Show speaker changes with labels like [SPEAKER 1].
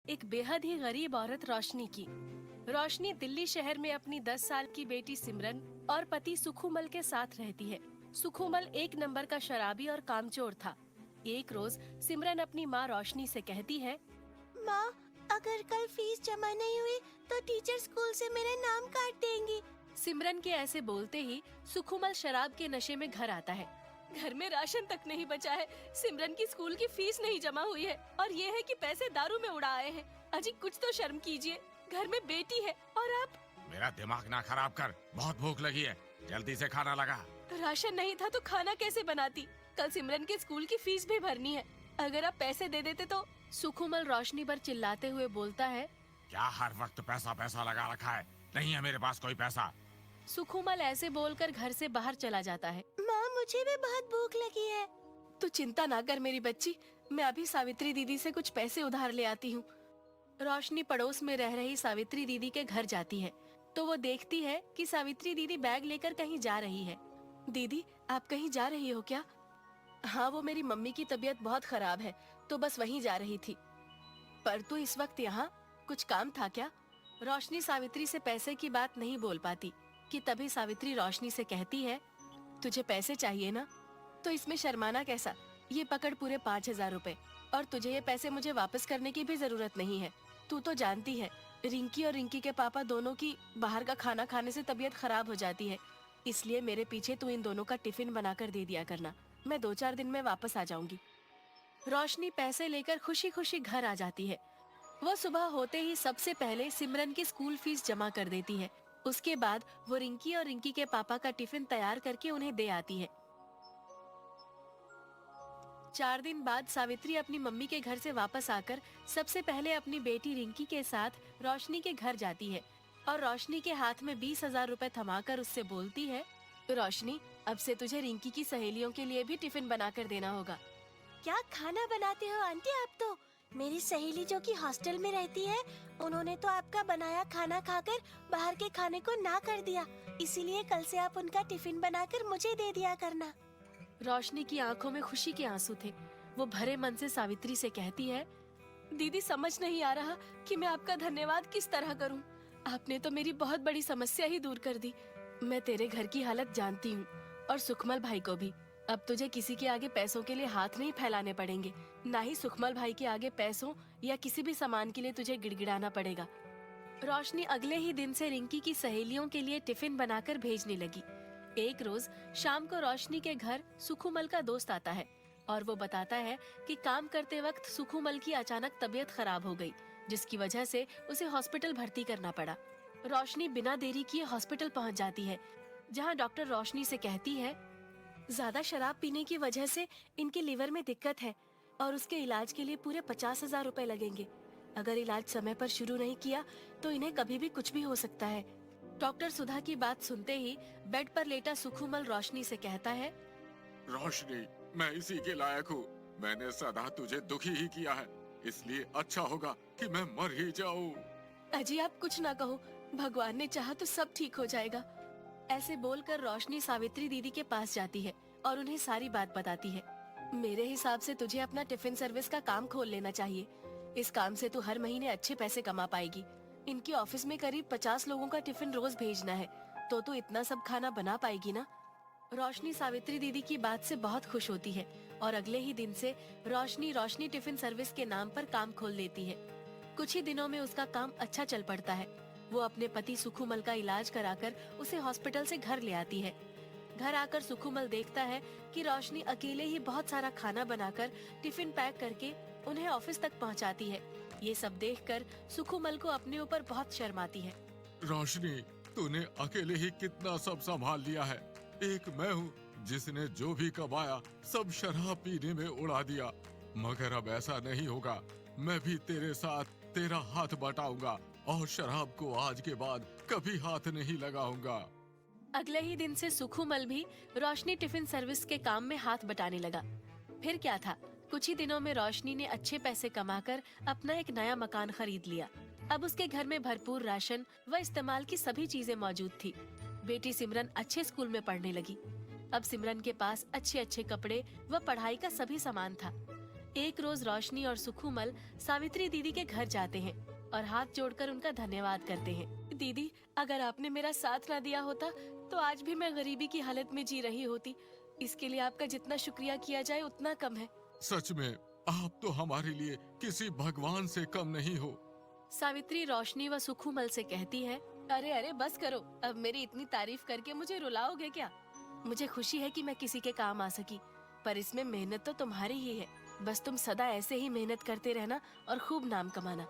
[SPEAKER 1] एक बेहद ही गरीब औरत रोशनी की। रोशनी दिल्ली शहर में अपनी 10 साल की बेटी सिमरन और पति सुखुमल के साथ रहती है। सुखुमल एक नंबर का शराबी और कामचोर था। एक रोज सिमरन अपनी माँ रोशनी से कहती है,
[SPEAKER 2] माँ, अगर कल फीस जमा नहीं हुई तो टीचर स्कूल से मेरा नाम काट देंगी।
[SPEAKER 1] सिमरन के ऐसे बोलते ही सुखुमल शराब के नशे में घर आता है। घर में राशन तक नहीं बचा है, सिमरन की स्कूल की फीस नहीं जमा हुई है और ये है कि पैसे दारू में उड़ा आए हैं। अजी कुछ तो शर्म कीजिए, घर में बेटी है और आप।
[SPEAKER 3] मेरा दिमाग ना खराब कर, बहुत भूख लगी है, जल्दी से खाना लगा।
[SPEAKER 1] राशन नहीं था तो खाना कैसे बनाती? कल सिमरन के स्कूल की फीस भी भरनी है, अगर आप पैसे दे देते तो। सुखुमल रोशनी पर चिल्लाते हुए बोलता है,
[SPEAKER 3] क्या हर वक्त पैसा पैसा लगा रखा है? नहीं है मेरे पास कोई पैसा।
[SPEAKER 1] सुखुमल ऐसे बोलकर घर से बाहर चला जाता है।
[SPEAKER 2] माँ, मुझे भी बहुत भूख लगी है।
[SPEAKER 1] तू चिंता ना कर मेरी बच्ची, मैं अभी सावित्री दीदी से कुछ पैसे उधार ले आती हूँ। रोशनी पड़ोस में रह रही सावित्री दीदी के घर जाती है तो वो देखती है कि सावित्री दीदी बैग लेकर कहीं जा रही है। दीदी, आप कहीं जा रही हो क्या? हाँ, वो मेरी मम्मी की तबीयत बहुत खराब है तो बस वहीं जा रही थी। पर तू इस वक्त यहाँ, कुछ काम था क्या? रोशनी सावित्री से पैसे की बात नहीं बोल पाती कि तभी सावित्री रोशनी से कहती है, तुझे पैसे चाहिए ना, तो इसमें शर्माना कैसा? ये पकड़ पूरे 5,000 रुपए, और तुझे ये पैसे मुझे वापस करने की भी जरूरत नहीं है। तू तो जानती है रिंकी और रिंकी के पापा दोनों की बाहर का खाना खाने से तबीयत खराब हो जाती है, इसलिए मेरे पीछे तू इन दोनों का टिफिन बनाकर दे दिया करना। मैं 2-4 दिन में वापस आ जाऊंगी। रोशनी पैसे लेकर खुशी खुशी घर आ जाती है। वो सुबह होते ही सबसे पहले सिमरन की स्कूल फीस जमा कर देती है। उसके बाद वो रिंकी और रिंकी के पापा का टिफिन तैयार करके उन्हें दे आती है। 4 दिन बाद सावित्री अपनी मम्मी के घर से वापस आकर सबसे पहले अपनी बेटी रिंकी के साथ रोशनी के घर जाती है और रोशनी के हाथ में 20,000 रुपए थमाकर उससे बोलती है, रोशनी, अब से तुझे रिंकी की सहेलियों के लिए भी टिफिन बनाकर देना होगा।
[SPEAKER 2] क्या खाना बनाते हो आंटी आप तो? मेरी सहेली जो कि हॉस्टल में रहती है, उन्होंने तो आपका बनाया खाना खाकर बाहर के खाने को ना कर दिया, इसीलिए कल से आप उनका टिफिन बनाकर मुझे दे दिया करना।
[SPEAKER 1] रोशनी की आंखों में खुशी के आंसू थे। वो भरे मन से सावित्री से कहती है, दीदी समझ नहीं आ रहा कि मैं आपका धन्यवाद किस तरह करूं। आपने तो मेरी बहुत बड़ी समस्या ही दूर कर दी। मैं तेरे घर की हालत जानती हूँ और सुखमल भाई को भी। अब तुझे किसी के आगे पैसों के लिए हाथ नहीं फैलाने पड़ेंगे, ना ही सुखमल भाई के आगे पैसों या किसी भी सामान के लिए तुझे गिड़गिड़ाना पड़ेगा। रोशनी अगले ही दिन से रिंकी की सहेलियों के लिए टिफिन बनाकर भेजने लगी। एक रोज शाम को रोशनी के घर सुखुमल का दोस्त आता है और वो बताता है कि काम करते वक्त सुखुमल की अचानक तबीयत खराब हो गई, जिसकी वजह से उसे हॉस्पिटल भर्ती करना पड़ा। रोशनी बिना देरी किए हॉस्पिटल पहुंच जाती है, जहां डॉक्टर रोशनी से कहती है, ज्यादा शराब पीने की वजह से इनके लिवर में दिक्कत है और उसके इलाज के लिए पूरे 50,000 रुपए लगेंगे। अगर इलाज समय पर शुरू नहीं किया तो इन्हें कभी भी कुछ भी हो सकता है। डॉक्टर सुधा की बात सुनते ही बेड पर लेटा सुखुमल रोशनी से कहता है,
[SPEAKER 3] रोशनी, मैं इसी के लायक हूँ। मैंने सदा तुझे दुखी ही किया है, इसलिए अच्छा होगा कि मैं मर ही जाऊँ।
[SPEAKER 1] अजी आप कुछ ना कहो, भगवान ने चाहा तो सब ठीक हो जाएगा। ऐसे बोलकर रोशनी सावित्री दीदी के पास जाती है और उन्हें सारी बात बताती है। मेरे हिसाब से तुझे अपना टिफिन सर्विस का काम खोल लेना चाहिए। इस काम से तू हर महीने अच्छे पैसे कमा पाएगी। इनके ऑफिस में करीब 50 लोगों का टिफिन रोज भेजना है, तो तू इतना सब खाना बना पाएगी ना? रोशनी सावित्री दीदी की बात से बहुत खुश होती है और अगले ही दिन से रोशनी टिफिन सर्विस के नाम पर काम खोल लेती है। कुछ ही दिनों में उसका काम अच्छा चल पड़ता है। वो अपने पति सुखुमल का इलाज कराकर उसे हॉस्पिटल से घर ले आती है। घर आकर सुखुमल देखता है कि रोशनी अकेले ही बहुत सारा खाना बनाकर टिफिन पैक करके उन्हें ऑफिस तक पहुंचाती है। ये सब देखकर सुखुमल को अपने ऊपर बहुत शर्म आती है।
[SPEAKER 3] रोशनी, तूने अकेले ही कितना सब संभाल लिया है। एक मैं हूँ जिसने जो भी कमाया सब शराब पीने में उड़ा दिया, मगर अब ऐसा नहीं होगा। मैं भी तेरे साथ तेरा हाथ बटाऊंगा और शराब को आज के बाद कभी हाथ नहीं लगाऊंगा।
[SPEAKER 1] अगले ही दिन से सुखुमल भी रोशनी टिफिन सर्विस के काम में हाथ बटाने लगा। फिर क्या था, कुछ ही दिनों में रोशनी ने अच्छे पैसे कमाकर अपना एक नया मकान खरीद लिया। अब उसके घर में भरपूर राशन व इस्तेमाल की सभी चीजें मौजूद थी। बेटी सिमरन अच्छे स्कूल में पढ़ने लगी। अब सिमरन के पास अच्छे अच्छे कपड़े व पढ़ाई का सभी सामान था। एक रोज रोशनी और सुखुमल सावित्री दीदी के घर जाते हैं और हाथ जोड़कर उनका धन्यवाद करते हैं। दीदी, अगर आपने मेरा साथ ना दिया होता तो आज भी मैं गरीबी की हालत में जी रही होती। इसके लिए आपका जितना शुक्रिया किया जाए उतना कम है।
[SPEAKER 3] सच में आप तो हमारे लिए किसी भगवान से कम नहीं हो।
[SPEAKER 1] सावित्री रोशनी व सुखुमल से कहती है, अरे अरे बस करो, अब मेरी इतनी तारीफ करके मुझे रुलाओगे क्या? मुझे खुशी है कि मैं किसी के काम आ सकी, पर इसमें मेहनत तो तुम्हारी ही है। बस तुम सदा ऐसे ही मेहनत करते रहना और खूब नाम कमाना।